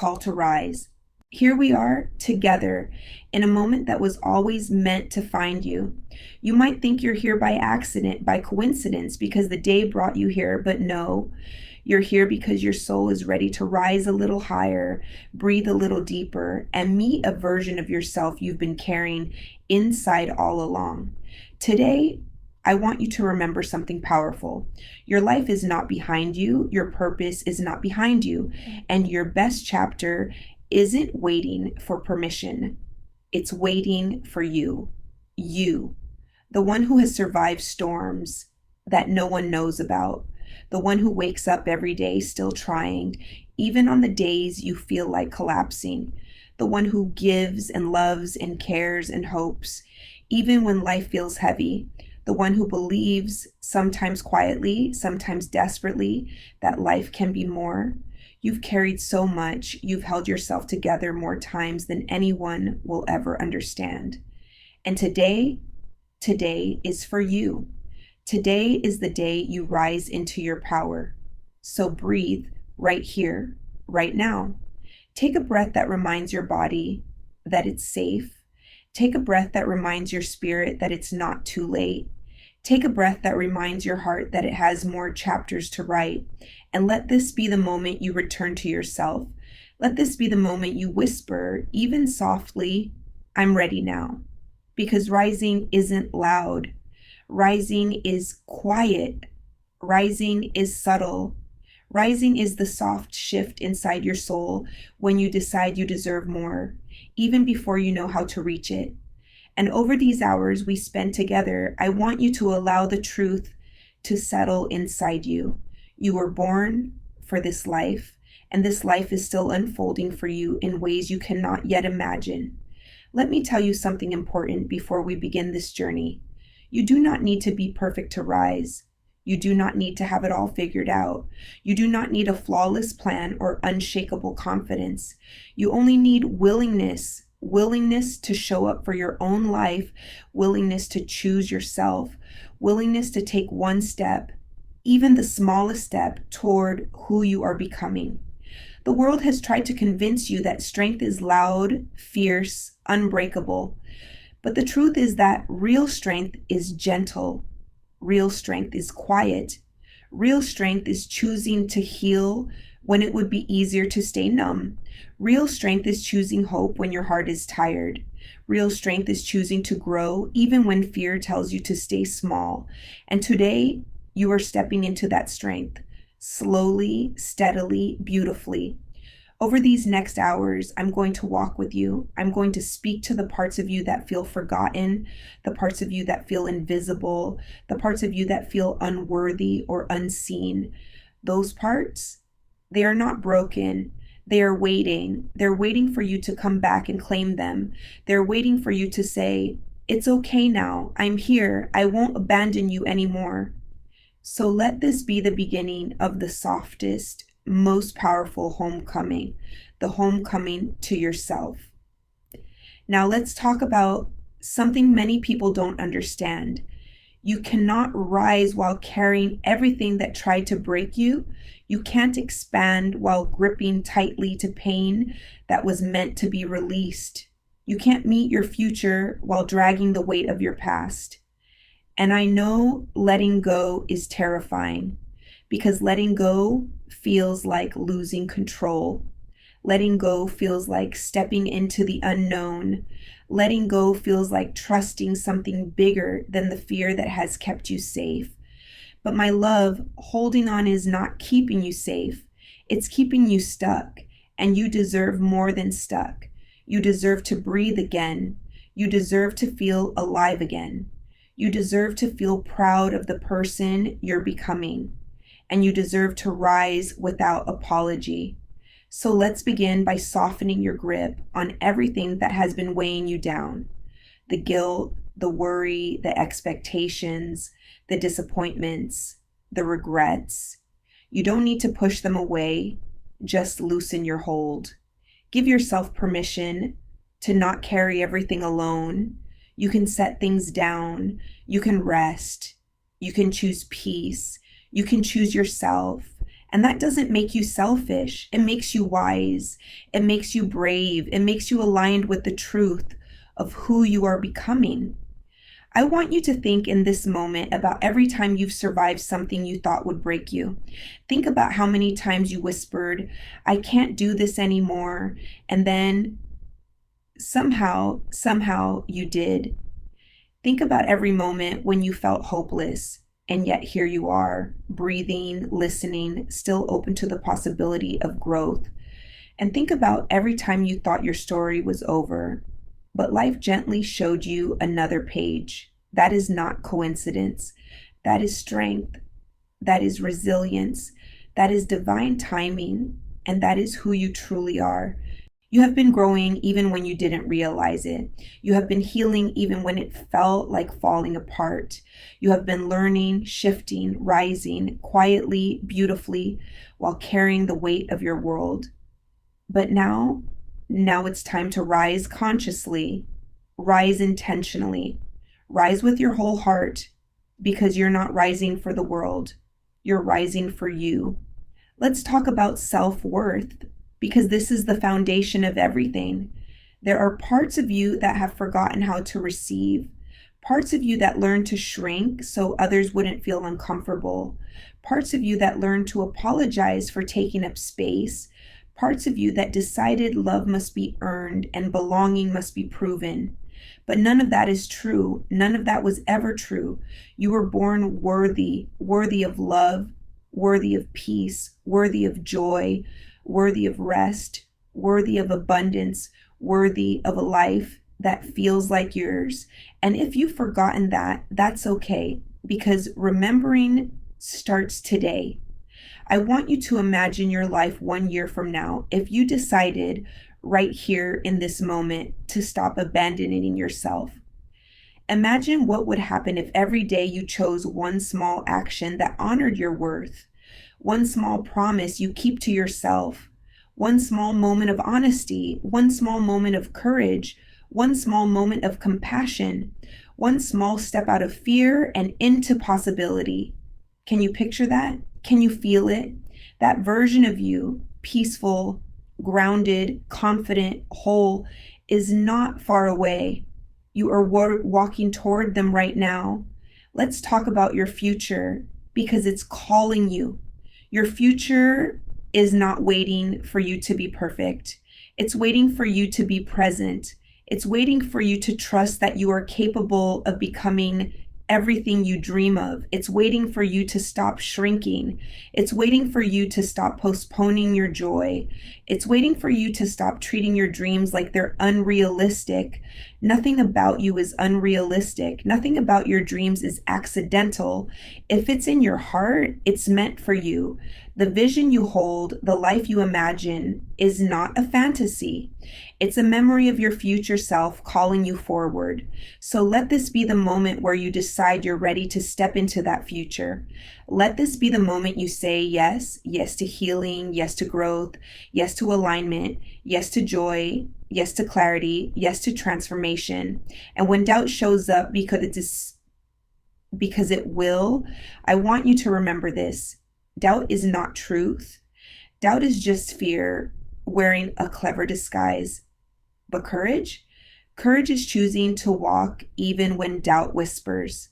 call to rise. Here we are together in a moment that was always meant to find you. You might think you're here by accident, by coincidence, because the day brought you here, but no, you're here because your soul is ready to rise a little higher, breathe a little deeper, and meet a version of yourself you've been carrying inside all along. Today, I want you to remember something powerful. Your life is not behind you, your purpose is not behind you, and your best chapter isn't waiting for permission. It's waiting for you. You, the one who has survived storms that no one knows about, the one who wakes up every day still trying, even on the days you feel like collapsing, the one who gives and loves and cares and hopes, even when life feels heavy, the one who believes, sometimes quietly, sometimes desperately, that life can be more. You've carried so much, you've held yourself together more times than anyone will ever understand. And today is for you. Today is the day you rise into your power. So breathe right here, right now. Take a breath that reminds your body that it's safe. Take a breath that reminds your spirit that it's not too late. Take a breath that reminds your heart that it has more chapters to write. And let this be the moment you return to yourself. Let this be the moment you whisper, even softly, I'm ready now. Because rising isn't loud. Rising is quiet. Rising is subtle. Rising is the soft shift inside your soul when you decide you deserve more, even before you know how to reach it. And over these hours we spend together, I want you to allow the truth to settle inside you. You were born for this life, and this life is still unfolding for you in ways you cannot yet imagine. Let me tell you something important before we begin this journey. You do not need to be perfect to rise. You do not need to have it all figured out. You do not need a flawless plan or unshakable confidence. You only need willingness to show up for your own life, willingness to choose yourself, willingness to take one step, even the smallest step toward who you are becoming. The world has tried to convince you that strength is loud, fierce, unbreakable. But the truth is that real strength is gentle. Real strength is quiet. Real strength is choosing to heal when it would be easier to stay numb. Real strength is choosing hope when your heart is tired. Real strength is choosing to grow even when fear tells you to stay small. And today, you are stepping into that strength, slowly, steadily, beautifully. Over these next hours, I'm going to walk with you. I'm going to speak to the parts of you that feel forgotten, the parts of you that feel invisible, the parts of you that feel unworthy or unseen. Those parts, they are not broken. They are waiting. They're waiting for you to come back and claim them. They're waiting for you to say, it's okay now. I'm here. I won't abandon you anymore. So let this be the beginning of the softest, most powerful homecoming, the homecoming to yourself. Now let's talk about something many people don't understand. You cannot rise while carrying everything that tried to break you. You can't expand while gripping tightly to pain that was meant to be released. You can't meet your future while dragging the weight of your past. And I know letting go is terrifying because letting go feels like losing control. Letting go feels like stepping into the unknown. Letting go feels like trusting something bigger than the fear that has kept you safe. But my love, holding on is not keeping you safe. It's keeping you stuck, and you deserve more than stuck. You deserve to breathe again. You deserve to feel alive again. You deserve to feel proud of the person you're becoming, and you deserve to rise without apology. So let's begin by softening your grip on everything that has been weighing you down. The guilt, the worry, the expectations, the disappointments, the regrets. You don't need to push them away, just loosen your hold. Give yourself permission to not carry everything alone. You can set things down. You can rest. You can choose peace. You can choose yourself. And that doesn't make you selfish. It makes you wise. It makes you brave. It makes you aligned with the truth of who you are becoming. I want you to think in this moment about every time you've survived something you thought would break you. Think about how many times you whispered, I can't do this anymore. And then somehow you did. Think about every moment when you felt hopeless, and yet here you are, breathing, listening, still open to the possibility of growth. And think about every time you thought your story was over, but life gently showed you another page. That is not coincidence. That is strength. That is resilience. That is divine timing. And that is who you truly are. You have been growing even when you didn't realize it. You have been healing even when it felt like falling apart. You have been learning, shifting, rising quietly, beautifully, while carrying the weight of your world. But now it's time to rise consciously, rise intentionally, rise with your whole heart, because you're not rising for the world. You're rising for you. Let's talk about self-worth, because this is the foundation of everything. There are parts of you that have forgotten how to receive, parts of you that learn to shrink so others wouldn't feel uncomfortable, parts of you that learn to apologize for taking up space, parts of you that decided love must be earned and belonging must be proven. But none of that is true. None of that was ever true. You were born worthy, worthy of love, worthy of peace, worthy of joy, worthy of rest, worthy of abundance, worthy of a life that feels like yours. And if you've forgotten that, that's okay, because remembering starts today. I want you to imagine your life 1 year from now if you decided right here in this moment to stop abandoning yourself. Imagine what would happen if every day you chose one small action that honored your worth, one small promise you keep to yourself, one small moment of honesty, one small moment of courage, one small moment of compassion, one small step out of fear and into possibility. Can you picture that? Can you feel it? That version of you, peaceful, grounded, confident, whole, is not far away. You are walking toward them right now. Let's talk about your future, because it's calling you. Your future is not waiting for you to be perfect. It's waiting for you to be present. It's waiting for you to trust that you are capable of becoming everything you dream of. It's waiting for you to stop shrinking. It's waiting for you to stop postponing your joy. It's waiting for you to stop treating your dreams like they're unrealistic. Nothing about you is unrealistic. Nothing about your dreams is accidental. If it's in your heart, it's meant for you. The vision you hold, the life you imagine, is not a fantasy. It's a memory of your future self calling you forward. So let this be the moment where you decide you're ready to step into that future. Let this be the moment you say yes, yes to healing, yes to growth, yes to alignment, yes to joy, yes to clarity, yes to transformation. And when doubt shows up, because it will, I want you to remember this. Doubt is not truth. Doubt is just fear wearing a clever disguise. But courage? Courage is choosing to walk even when doubt whispers.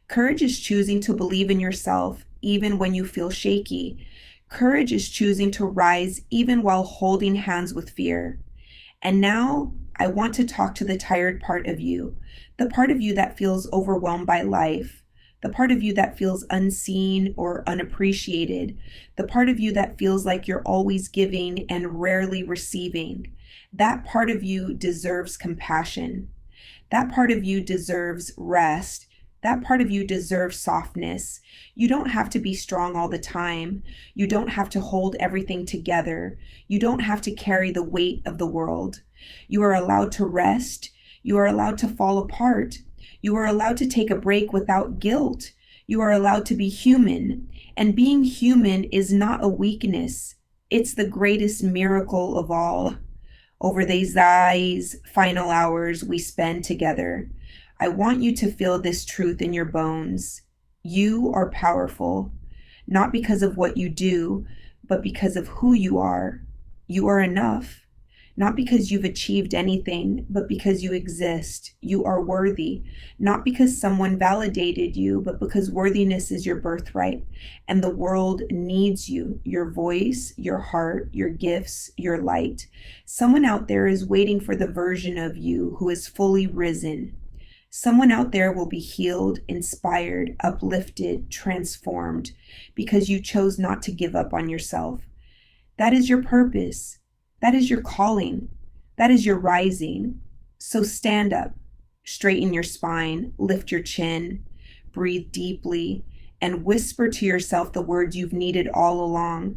Courage is choosing to believe in yourself even when you feel shaky. Courage is choosing to rise even while holding hands with fear. And now I want to talk to the tired part of you, the part of you that feels overwhelmed by life, the part of you that feels unseen or unappreciated, the part of you that feels like you're always giving and rarely receiving. That part of you deserves compassion. That part of you deserves rest. That part of you deserves softness. You don't have to be strong all the time. You don't have to hold everything together. You don't have to carry the weight of the world. You are allowed to rest. You are allowed to fall apart. You are allowed to take a break without guilt. You are allowed to be human. And being human is not a weakness. It's the greatest miracle of all. Over these final hours we spend together, I want you to feel this truth in your bones. You are powerful, not because of what you do, but because of who you are. You are enough. Not because you've achieved anything, but because you exist. You are worthy. Not because someone validated you, but because worthiness is your birthright. And the world needs you, your voice, your heart, your gifts, your light. Someone out there is waiting for the version of you who is fully risen. Someone out there will be healed, inspired, uplifted, transformed, because you chose not to give up on yourself. That is your purpose. That is your calling. That is your rising. So stand up, straighten your spine, lift your chin, breathe deeply, and whisper to yourself the words you've needed all along.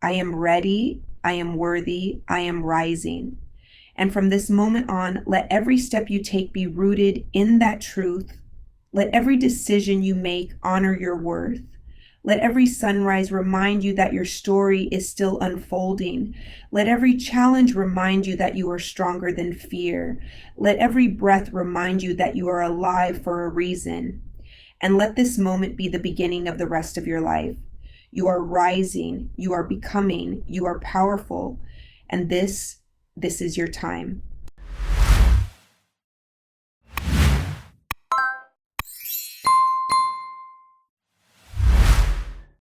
I am ready. I am worthy. I am rising. And from this moment on, let every step you take be rooted in that truth. Let every decision you make honor your worth. Let every sunrise remind you that your story is still unfolding. Let every challenge remind you that you are stronger than fear. Let every breath remind you that you are alive for a reason. And let this moment be the beginning of the rest of your life. You are rising, you are becoming, you are powerful, and this is your time.